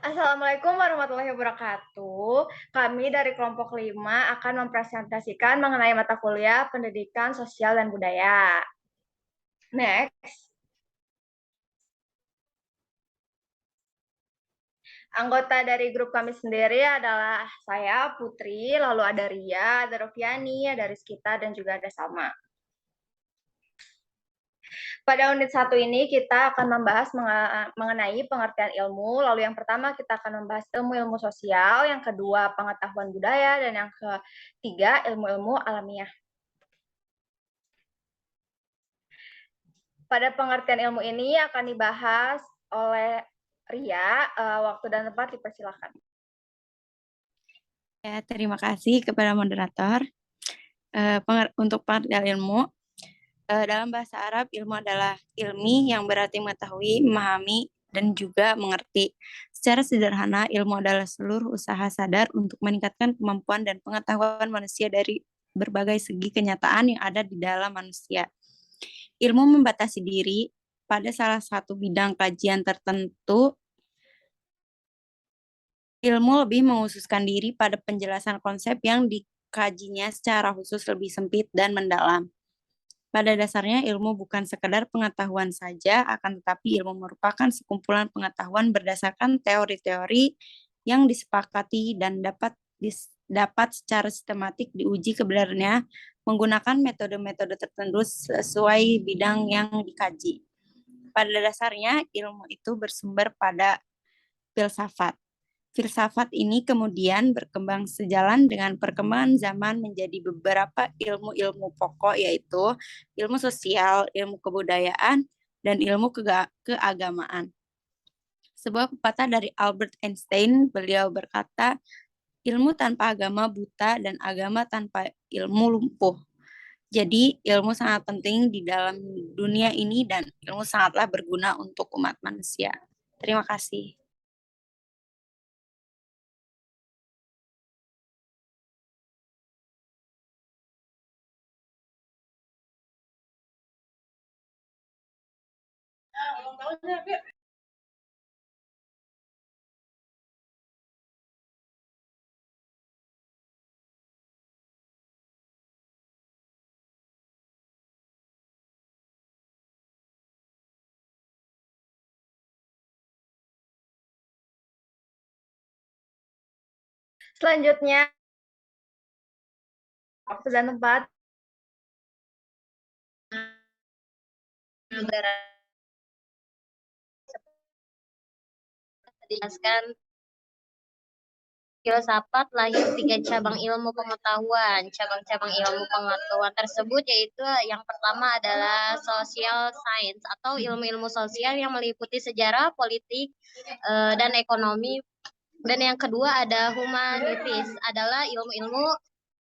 Assalamualaikum warahmatullahi wabarakatuh. Kami dari kelompok 5 akan mempresentasikan mengenai mata kuliah Pendidikan Sosial dan Budaya. Next. Anggota dari grup kami sendiri adalah saya, Putri, lalu ada Ria, ada Rofiani, ada Rizkita, dan juga ada Salma. Pada unit 1 ini kita akan membahas mengenai pengertian ilmu. Lalu yang pertama kita akan membahas ilmu-ilmu sosial, yang kedua pengetahuan budaya, dan yang ketiga ilmu-ilmu alamiah. Pada pengertian ilmu ini akan dibahas oleh Ria. Waktu dan tempat dipersilakan. Ya, terima kasih kepada moderator. Untuk pengertian ilmu, dalam bahasa Arab, ilmu adalah ilmi yang berarti mengetahui, memahami, dan juga mengerti. Secara sederhana, ilmu adalah seluruh usaha sadar untuk meningkatkan kemampuan dan pengetahuan manusia dari berbagai segi kenyataan yang ada di dalam manusia. Ilmu membatasi diri pada salah satu bidang kajian tertentu. Ilmu lebih menghususkan diri pada penjelasan konsep yang dikajinya secara khusus lebih sempit dan mendalam. Pada dasarnya, ilmu bukan sekedar pengetahuan saja, akan tetapi ilmu merupakan sekumpulan pengetahuan berdasarkan teori-teori yang disepakati dan dapat secara sistematik diuji kebenarannya menggunakan metode-metode tertentu sesuai bidang yang dikaji. Pada dasarnya, ilmu itu bersumber pada filsafat. Filsafat ini kemudian berkembang sejalan dengan perkembangan zaman menjadi beberapa ilmu-ilmu pokok, yaitu ilmu sosial, ilmu kebudayaan, dan ilmu keagamaan. Sebuah pepatah dari Albert Einstein, beliau berkata, ilmu tanpa agama buta dan agama tanpa ilmu lumpuh. Jadi ilmu sangat penting di dalam dunia ini dan ilmu sangatlah berguna untuk umat manusia. Terima kasih. Selanjutnya, waktu dan tempat. Dijelaskan filsafat lahir 3 cabang ilmu pengetahuan. Cabang-cabang ilmu pengetahuan tersebut yaitu yang pertama adalah social science atau ilmu-ilmu sosial yang meliputi sejarah, politik, dan ekonomi. Dan yang kedua ada humanities, adalah ilmu-ilmu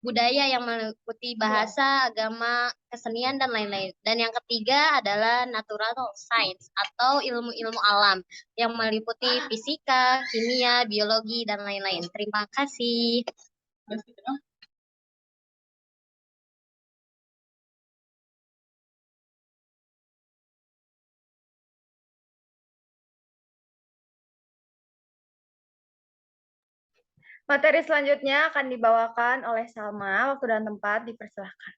budaya yang meliputi bahasa, agama, kesenian, dan lain-lain. Dan yang ketiga adalah natural science atau ilmu-ilmu alam yang meliputi fisika, kimia, biologi, dan lain-lain. Terima kasih. Materi selanjutnya akan dibawakan oleh Salma. Waktu dan tempat dipersilakan.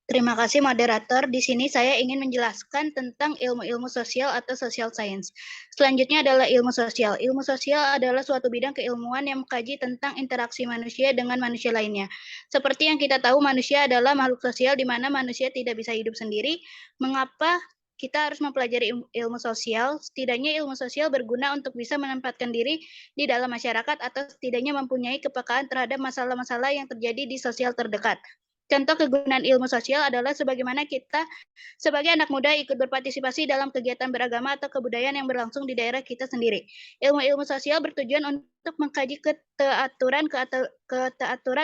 Terima kasih moderator. Di sini saya ingin menjelaskan tentang ilmu-ilmu sosial atau social science. Selanjutnya adalah ilmu sosial. Ilmu sosial adalah suatu bidang keilmuan yang mengkaji tentang interaksi manusia dengan manusia lainnya. Seperti yang kita tahu, manusia adalah makhluk sosial di mana manusia tidak bisa hidup sendiri. Mengapa kita harus mempelajari ilmu sosial? Setidaknya ilmu sosial berguna untuk bisa menempatkan diri di dalam masyarakat atau setidaknya mempunyai kepekaan terhadap masalah-masalah yang terjadi di sosial terdekat. Contoh kegunaan ilmu sosial adalah sebagaimana kita sebagai anak muda ikut berpartisipasi dalam kegiatan beragama atau kebudayaan yang berlangsung di daerah kita sendiri. Ilmu-ilmu sosial bertujuan untuk mengkaji keteraturan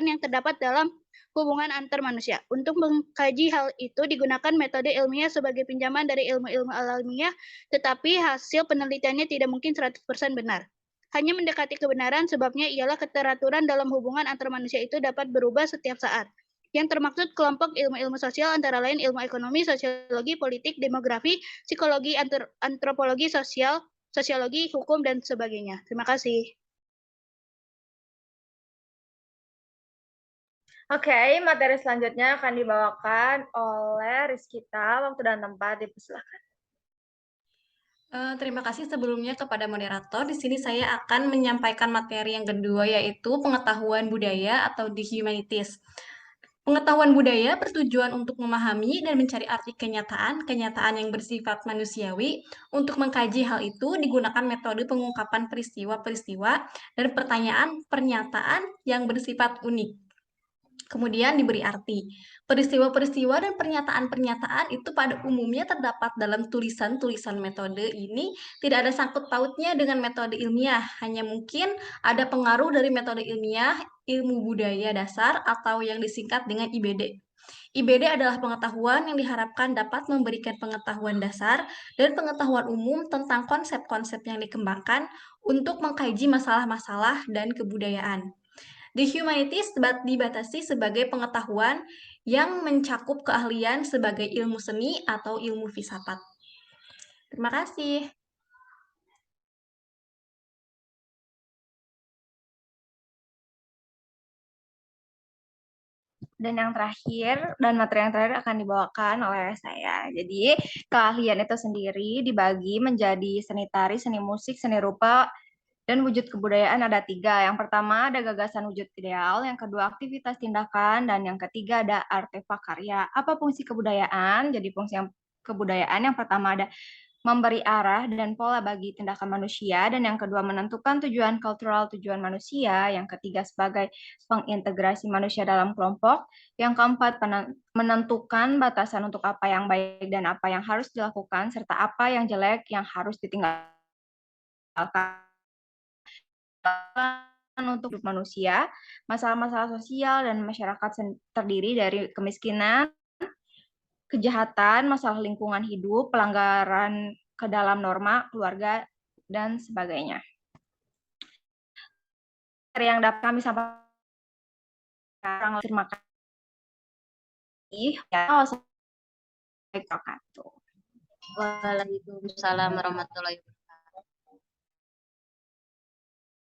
yang terdapat dalam hubungan antar manusia. Untuk mengkaji hal itu digunakan metode ilmiah sebagai pinjaman dari ilmu-ilmu alamiah, tetapi hasil penelitiannya tidak mungkin 100% benar. Hanya mendekati kebenaran, sebabnya ialah keteraturan dalam hubungan antar manusia itu dapat berubah setiap saat. Yang termaksud kelompok ilmu-ilmu sosial antara lain ilmu ekonomi, sosiologi, politik, demografi, psikologi, antropologi sosial, sosiologi, hukum, dan sebagainya. Terima kasih. Oke, materi selanjutnya akan dibawakan oleh Rizkita. Waktu dan tempat dipersilakan. Terima kasih sebelumnya kepada moderator. Di sini saya akan menyampaikan materi yang kedua, yaitu pengetahuan budaya atau The Humanities. Pengetahuan budaya bertujuan untuk memahami dan mencari arti kenyataan yang bersifat manusiawi. Untuk mengkaji hal itu digunakan metode pengungkapan peristiwa-peristiwa dan pernyataan yang bersifat unik. Kemudian diberi arti. Peristiwa-peristiwa dan pernyataan-pernyataan itu pada umumnya terdapat dalam tulisan-tulisan metode ini tidak ada sangkut pautnya dengan metode ilmiah, hanya mungkin ada pengaruh dari metode ilmiah, ilmu budaya dasar atau yang disingkat dengan IBD. IBD adalah pengetahuan yang diharapkan dapat memberikan pengetahuan dasar dan pengetahuan umum tentang konsep-konsep yang dikembangkan untuk mengkaji masalah-masalah dan kebudayaan. The Humanities dibatasi sebagai pengetahuan yang mencakup keahlian sebagai ilmu seni atau ilmu filsafat. Terima kasih. Dan yang terakhir, dan materi yang terakhir akan dibawakan oleh saya. Jadi, keahlian itu sendiri dibagi menjadi seni tari, seni musik, seni rupa, dan wujud kebudayaan ada 3. Yang pertama ada gagasan wujud ideal, yang kedua aktivitas tindakan, dan yang ketiga ada artefak karya. Apa fungsi kebudayaan? Jadi fungsi kebudayaan yang pertama ada memberi arah dan pola bagi tindakan manusia, dan yang kedua menentukan tujuan kultural tujuan manusia, yang ketiga sebagai pengintegrasi manusia dalam kelompok, yang keempat menentukan batasan untuk apa yang baik dan apa yang harus dilakukan, serta apa yang jelek yang harus ditinggalkan untuk hidup manusia. Masalah-masalah sosial dan masyarakat terdiri dari kemiskinan, kejahatan, masalah lingkungan hidup, pelanggaran ke dalam norma keluarga, dan sebagainya. Yang dapat kami sampaikan, terima kasih. Waalaikumsalam warahmatullahi wabarakatuh.